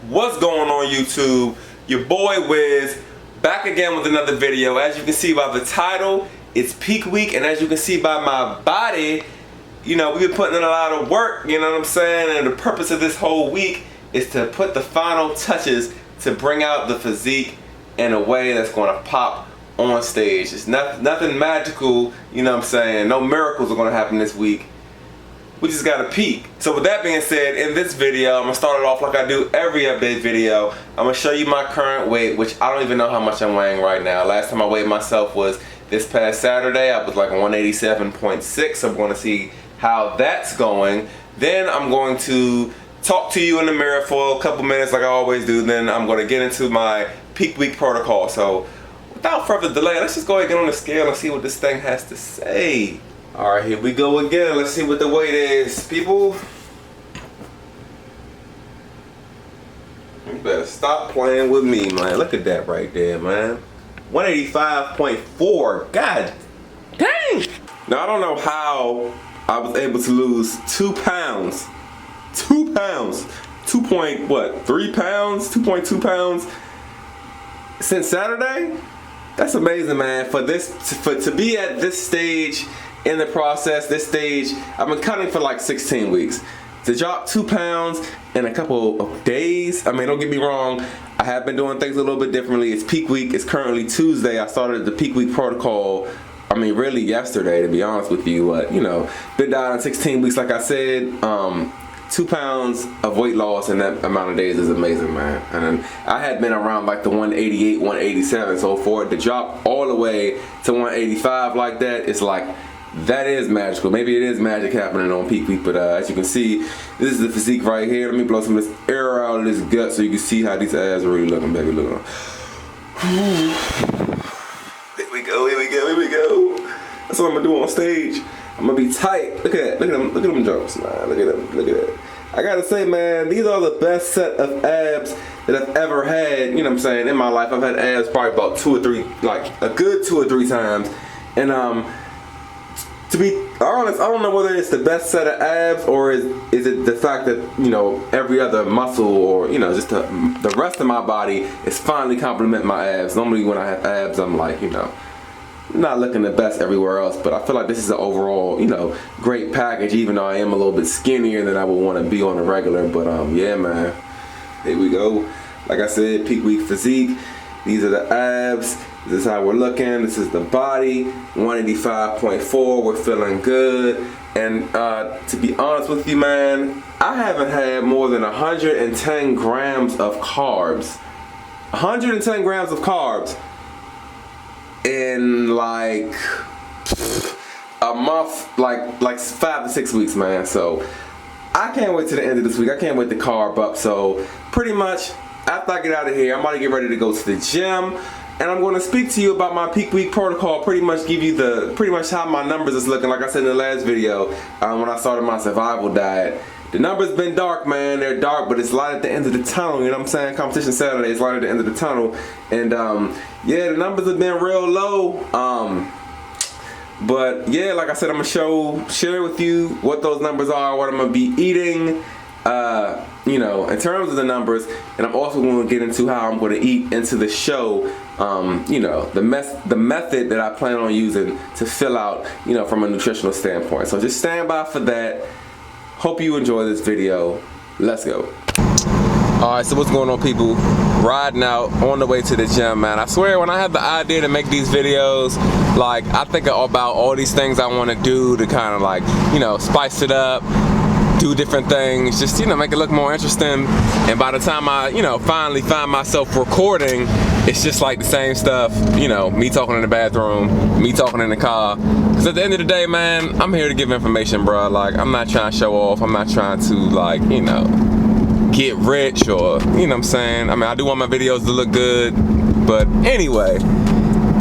What's going on YouTube? Your boy Wiz back again with another video. As you can see by the title, it's peak week, and as you can see by my body, you know, we've been putting in a lot of work, you know what I'm saying? And the purpose of this whole week is to put the final touches to bring out the physique in a way that's going to pop on stage. It's nothing magical, you know what I'm saying? No miracles are going to happen this week. We just got to peak. So with that being said, in this video, I'm going to start it off like I do every update video. I'm going to show you my current weight, which I don't even know how much I'm weighing right now. Last time I weighed myself was this past Saturday. I was like 187.6. I'm going to see how that's going. Then I'm going to talk to you in the mirror for a couple minutes like I always do. Then I'm going to get into my peak week protocol. So without further delay, let's just go ahead and get on the scale and see what this thing has to say. Alright, here we go again. Let's see what the weight is, people. You better stop playing with me, man. Look at that right there, man. 185.4. God dang! Now, I don't know how I was able to lose 2 pounds. 2 pounds. 3 pounds? 2.2 pounds since Saturday? That's amazing, man. To be at this stage in the process, this stage, I've been cutting for like 16 weeks. To drop 2 pounds in a couple of days, I mean, don't get me wrong, I have been doing things a little bit differently. It's peak week, it's currently Tuesday. I started the peak week protocol, I mean, really yesterday, to be honest with you. But, you know, been down in 16 weeks, like I said. 2 pounds of weight loss in that amount of days is amazing, man. And I had been around like the 188, 187, so for it to drop all the way to 185 like that, it's like, that is magical. Maybe it is magic happening on peak week, but as you can see, this is the physique right here. Let me blow some of this air out of this gut so you can see how these abs are really looking, baby. Look. Here we go, here we go, here we go. That's what I'm gonna do on stage. I'm gonna be tight. Look at that. Look at them jumps, man. Look at them. Look at that. I gotta say, man, these are the best set of abs that I've ever had. You know what I'm saying? In my life, I've had abs probably about 2 or 3, like a good 2 or 3 times, and to be honest, I don't know whether it's the best set of abs or is it the fact that, you know, every other muscle or, you know, just the rest of my body is finally complementing my abs. Normally when I have abs, I'm like, you know, not looking the best everywhere else, but I feel like this is an overall, you know, great package, even though I am a little bit skinnier than I would want to be on a regular. But yeah, man, here we go. Like I said, peak week physique. These are the abs. This is how we're looking. This is the body. 185.4. We're feeling good. And to be honest with you, man, I haven't had more than 110 grams of carbs. 110 grams of carbs in like a month, like 5 to 6 weeks, man. So I can't wait to the end of this week. I can't wait to carb up. So pretty much after I get out of here, I'm about to get ready to go to the gym, and I'm going to speak to you about my peak week protocol. Pretty much give you pretty much how my numbers is looking. Like I said in the last video, when I started my survival diet, the numbers been dark, man. They're dark, but it's light at the end of the tunnel. You know what I'm saying? Competition Saturday, it's light at the end of the tunnel, and yeah, the numbers have been real low. But yeah, like I said, I'm gonna share with you what those numbers are, what I'm gonna be eating. You know, in terms of the numbers, and I'm also going to get into how I'm going to eat into the show. You know, the method that I plan on using to fill out, you know, from a nutritional standpoint. So just stand by for that. Hope you enjoy this video. Let's go. Alright, so what's going on, people? Riding out on the way to the gym, man. I swear, when I had the idea to make these videos, like, I think about all these things I want to do to kind of, like, you know, spice it up, do different things, just, you know, make it look more interesting. And by the time I, you know, finally find myself recording, it's just like the same stuff, you know, me talking in the bathroom, me talking in the car. Because at the end of the day, man, I'm here to give information, bro. Like, I'm not trying to show off. I'm not trying to, like, you know, get rich or, you know what I'm saying? I mean, I do want my videos to look good, but anyway.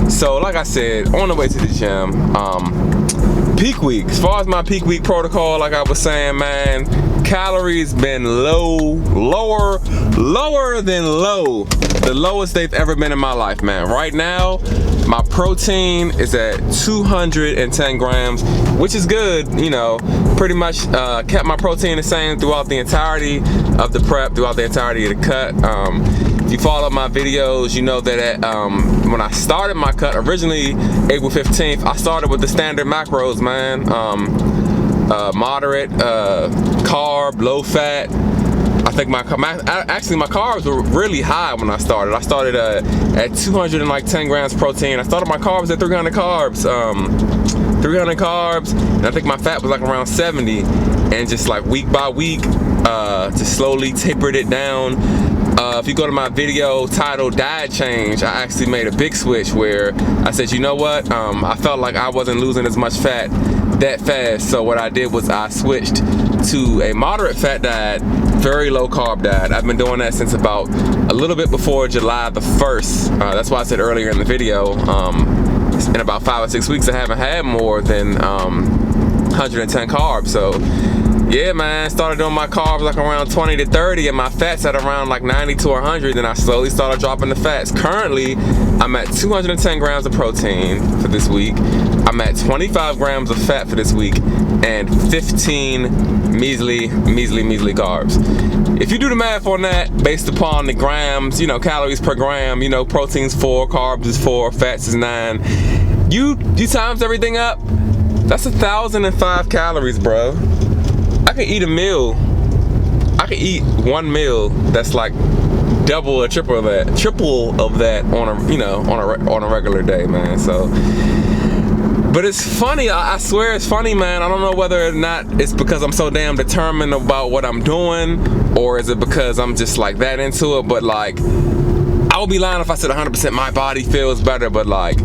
So, like I said, on the way to the gym, peak week. As far as my peak week protocol, like I was saying, man, calories been lower than low. The lowest they've ever been in my life, man. Right now, my protein is at 210 grams, which is good, you know. Pretty much kept my protein the same throughout the entirety of the prep, throughout the entirety of the cut. If you follow my videos, you know that when I started my cut, originally April 15th, I started with the standard macros, man. Moderate, carb, low fat. I think actually my carbs were really high when I started. I started at 210 grams protein. I started my carbs at 300 carbs. 300 carbs, and I think my fat was like around 70, and just like week by week, just slowly tapered it down. If you go to my video titled Diet Change, I actually made a big switch where I said, you know what, I felt like I wasn't losing as much fat that fast, so what I did was I switched to a moderate fat diet, very low carb diet. I've been doing that since about a little bit before July the 1st. That's why I said earlier in the video, in about 5 or 6 weeks I haven't had more than 110 carbs. So yeah, man, started doing my carbs like around 20 to 30, and my fats at around like 90 to 100, and I slowly started dropping the fats. Currently, I'm at 210 grams of protein for this week. I'm at 25 grams of fat for this week, and 15 measly carbs. If you do the math on that, based upon the grams, you know, calories per gram, you know, protein's 4, carbs is 4, fats is 9. You times everything up, that's 1,005 calories, bro. I could eat a meal. I could eat one meal that's like double or triple of that on a, you know, on a regular day, man. So, but it's funny. I swear it's funny, man. I don't know whether or not it's because I'm so damn determined about what I'm doing, or is it because I'm just like that into it. But like, I would be lying if I said 100% my body feels better. But like,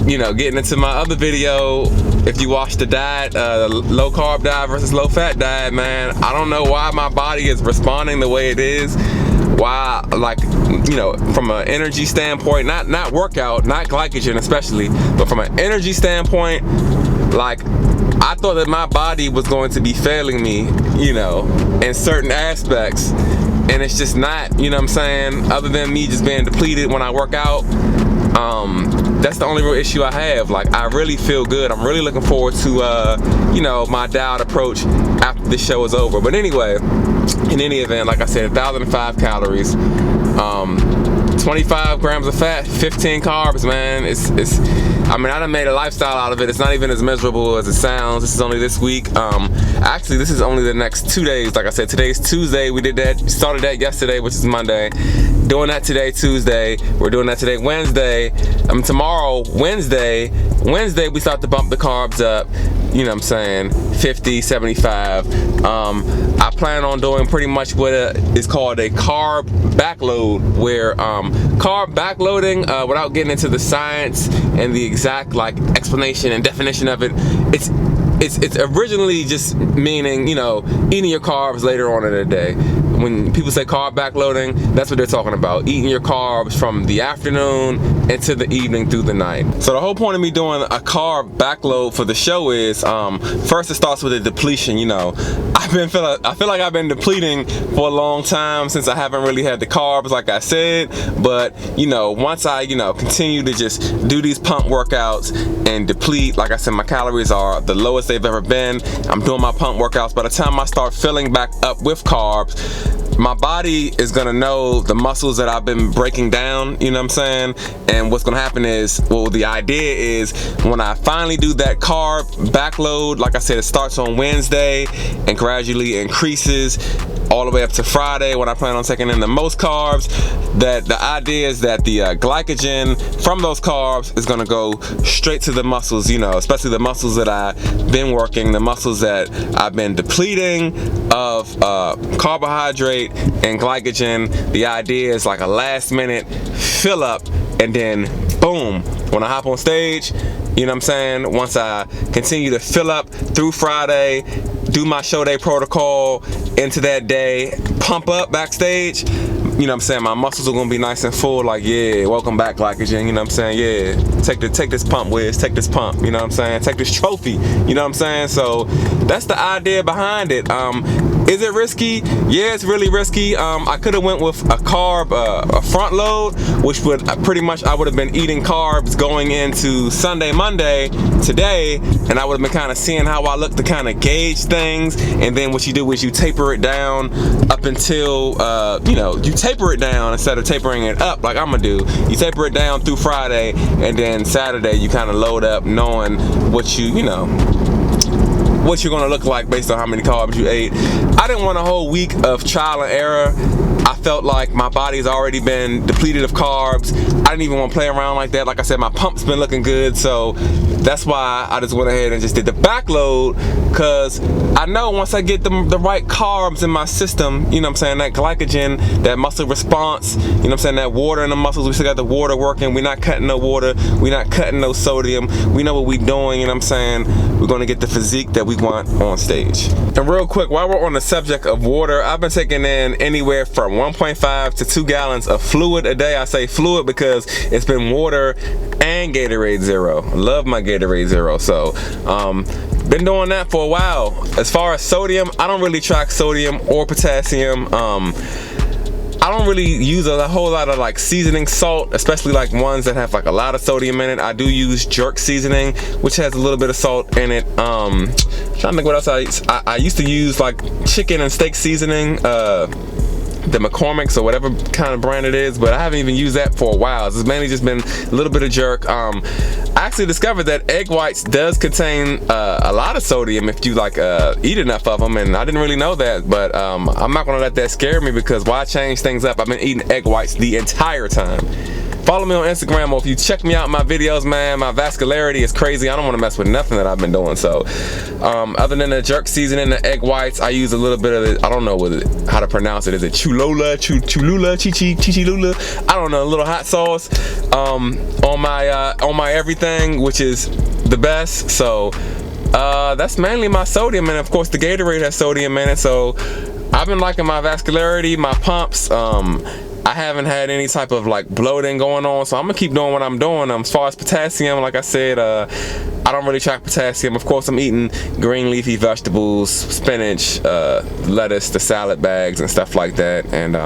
you know, getting into my other video, if you watch the diet, low carb diet versus low fat diet, man, I don't know why my body is responding the way it is. Why, like, you know, from an energy standpoint, not workout, not glycogen especially, but from an energy standpoint, like, I thought that my body was going to be failing me, you know, in certain aspects, and it's just not, you know what I'm saying, other than me just being depleted when I work out. That's the only real issue I have. Like, I really feel good. I'm really looking forward to, you know, my diet approach after this show is over. But anyway, in any event, like I said, 1,005 calories, 25 grams of fat, 15 carbs, man. I mean, I done made a lifestyle out of it. It's not even as miserable as it sounds. This is only this week. Actually, this is only the next 2 days. Like I said, today's Tuesday. We did that, started that yesterday, which is Monday. Doing that today, Tuesday. We're doing that today, Wednesday. Tomorrow, Wednesday, we start to bump the carbs up. You know what I'm saying? 50, 75. I plan on doing pretty much what is called a carb backload, where carb backloading, without getting into the science and the exact like explanation and definition of it, it's originally just meaning, you know, eating your carbs later on in the day. When people say carb backloading, that's what they're talking about. Eating your carbs from the afternoon into the evening through the night. So the whole point of me doing a carb backload for the show is, first it starts with a depletion. You know, I feel like I've been depleting for a long time since I haven't really had the carbs, like I said. But you know, once I, you know, continue to just do these pump workouts and deplete, like I said, my calories are the lowest they've ever been. I'm doing my pump workouts. By the time I start filling back up with carbs, my body is gonna know the muscles that I've been breaking down, you know what I'm saying? And what's gonna happen is, well, the idea is when I finally do that carb backload, like I said, it starts on Wednesday and gradually increases all the way up to Friday when I plan on taking in the most carbs. That the idea is that the glycogen from those carbs is gonna go straight to the muscles, you know, especially the muscles that I've been working, the muscles that I've been depleting of carbohydrate and glycogen. The idea is like a last minute fill up, and then boom, when I hop on stage, you know what I'm saying, once I continue to fill up through Friday, do my show day protocol, into that day, pump up backstage, you know what I'm saying, my muscles are gonna be nice and full, like, yeah, welcome back glycogen, you know what I'm saying, yeah, take this pump, Wiz, take this pump, you know what I'm saying, take this trophy, you know what I'm saying. So that's the idea behind it. Is it risky? Yeah, it's really risky. I could have went with a carb, a front load, which would pretty much, I would have been eating carbs going into Sunday, Monday, today, and I would have been kind of seeing how I look to kind of gauge things. And then what you do is you taper it down up until, you know, you taper it down instead of tapering it up like I'm gonna do. You taper it down through Friday, and then Saturday you kind of load up knowing what you know, what you're gonna look like based on how many carbs you ate. I didn't want a whole week of trial and error. I felt like my body's already been depleted of carbs. I didn't even want to play around like that. Like I said, my pump's been looking good, so that's why I just went ahead and just did the backload, because I know once I get the right carbs in my system, you know what I'm saying, that glycogen, that muscle response, you know what I'm saying, that water in the muscles, we still got the water working, we're not cutting no water, we're not cutting no sodium, we know what we're doing, you know what I'm saying, we're gonna get the physique that we want on stage. And real quick, while we're on the subject of water, I've been taking in anywhere from 1.5 to 2 gallons of fluid a day. I say fluid because it's been water and Gatorade Zero. Love my Gatorade Zero. So been doing that for a while. As far as sodium, I don't really track sodium or potassium. I don't really use a whole lot of like seasoning salt, especially like ones that have like a lot of sodium in it. I do use jerk seasoning, which has a little bit of salt in it. Trying to think what else I used to use, like chicken and steak seasoning, the McCormick's or whatever kind of brand it is, but I haven't even used that for a while. It's mainly just been a little bit of jerk. I actually discovered that egg whites does contain a lot of sodium if you like eat enough of them, and I didn't really know that, but I'm not gonna let that scare me, because why change things up? I've been eating egg whites the entire time. Follow me on Instagram, or if you check me out in my videos, man, my vascularity is crazy. I don't want to mess with nothing that I've been doing. So other than the jerk seasoning, the egg whites, I use a little bit of it. I don't know how to pronounce it. Is it Cholula, Chichilula? I don't know. A little hot sauce on my everything, which is the best. So that's mainly my sodium, and of course the Gatorade has sodium in it. So I've been liking my vascularity, my pumps. I haven't had any type of like bloating going on, so I'm gonna keep doing what I'm doing. As far as potassium, like I said, I don't really track potassium. Of course, I'm eating green leafy vegetables, spinach, lettuce, the salad bags and stuff like that, and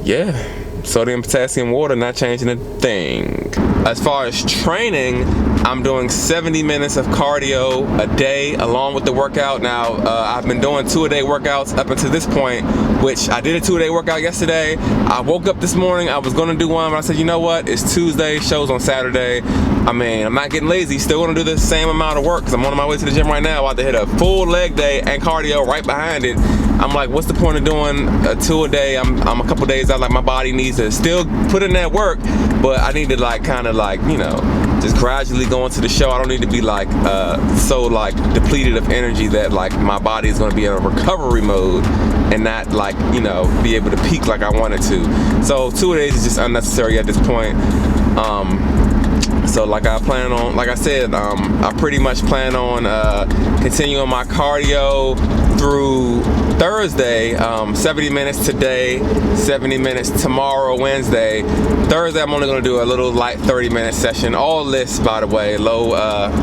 yeah, sodium, potassium, water, not changing a thing. As far as training, I'm doing 70 minutes of cardio a day along with the workout. Now, I've been doing 2-a-day workouts up until this point, which I did a 2-a-day workout yesterday. I woke up this morning, I was gonna do one, but I said, you know what, it's Tuesday, show's on Saturday. I mean, I'm not getting lazy, still gonna do the same amount of work, because I'm on my way to the gym right now, about to hit a full leg day and cardio right behind it. I'm like, what's the point of doing a 2-a-day? I'm a couple days out, like my body needs to still put in that work, but I need to like kind of like, you know, just gradually go into the show. I don't need to be like so like depleted of energy that like my body is going to be in a recovery mode and not like, you know, be able to peak like I wanted to. So 2 days is just unnecessary at this point. So like I plan on, like I said, I pretty much plan on continuing my cardio through Thursday, 70 minutes today, 70 minutes tomorrow, Wednesday. Thursday I'm only gonna do a little light 30-minute session, all lifts by the way, low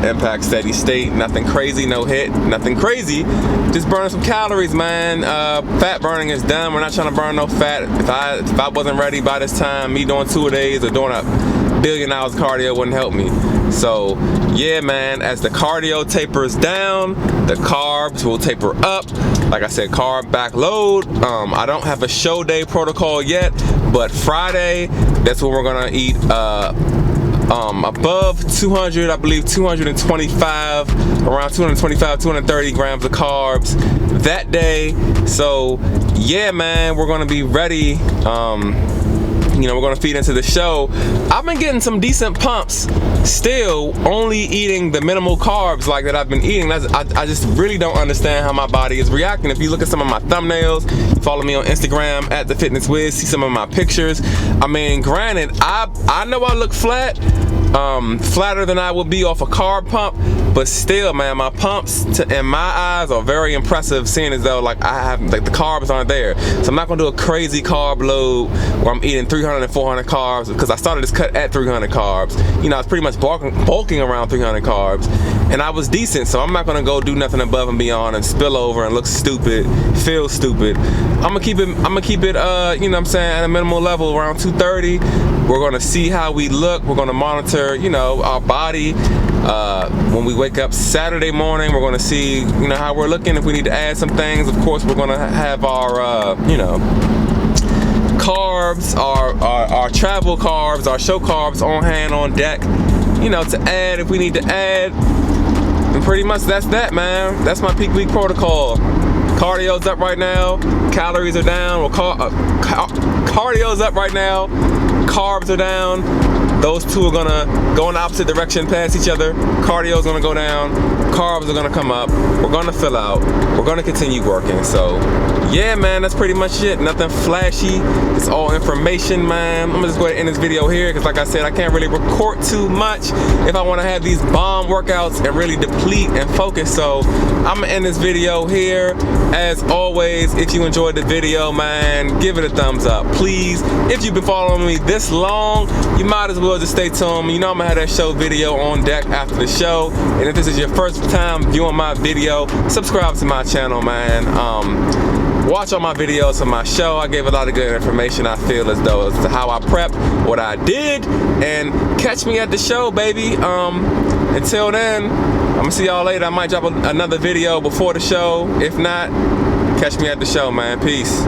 impact, steady state, nothing crazy, no hit, nothing crazy, just burning some calories, man. Fat burning is done. We're not trying to burn no fat. If I wasn't ready by this time, me doing 2 days or doing a billion hours of cardio wouldn't help me. So yeah, man, as the cardio tapers down, the carbs will taper up. Like I said, carb backload. I don't have a show day protocol yet, but Friday, that's when we're gonna eat above 200, I believe 225, around 225, 230 grams of carbs that day. So yeah, man, we're gonna be ready. You know, we're gonna feed into the show. I've been getting some decent pumps still, only eating the minimal carbs like that I've been eating. I just really don't understand how my body is reacting. If you look at some of my thumbnails, you follow me on Instagram at The Fitness Wiz, see some of my pictures. I mean, granted, I know I look flat, flatter than I would be off a carb pump, But still, man, my pumps in my eyes are very impressive, seeing as though like I have like the carbs aren't there. So I'm not gonna do a crazy carb load where I'm eating 300 and 400 carbs, because I started this cut at 300 carbs. You know, I was pretty much bulking around 300 carbs, and I was decent. So I'm not gonna go do nothing above and beyond and spill over and look stupid, feel stupid. I'm gonna keep it, you know what I'm saying, at a minimal level around 230. We're gonna see how we look. We're gonna monitor, you know, our body. When we wake up Saturday morning, we're gonna see, you know, how we're looking. If we need to add some things, of course, we're gonna have our, you know, carbs, our travel carbs, our show carbs on hand, on deck, you know, to add if we need to add. And pretty much that's that, man. That's my peak week protocol. Cardio's up right now, calories are down. Well, cardio's up right now, carbs are down. Those two are gonna go in the opposite direction past each other. Cardio's gonna go down, carbs are gonna come up. We're gonna fill out, we're gonna continue working. So yeah, man, that's pretty much it. Nothing flashy, it's all information, man. I'm gonna just go ahead and end this video here, because like I said, I can't really record too much if I wanna have these bomb workouts and really deplete and focus. So I'm gonna end this video here. As always, if you enjoyed the video, man, give it a thumbs up, please. If you've been following me this long, you might as well just stay tuned. You know I'm gonna have that show video on deck after the show. And if this is your first time viewing my video, subscribe to my channel, man. Watch all my videos on my show. I gave a lot of good information, I feel as though, as to how I prep, what I did, and catch me at the show, baby. Until then, I'm gonna see y'all later. I might drop another video before the show. If not, catch me at the show, man. Peace.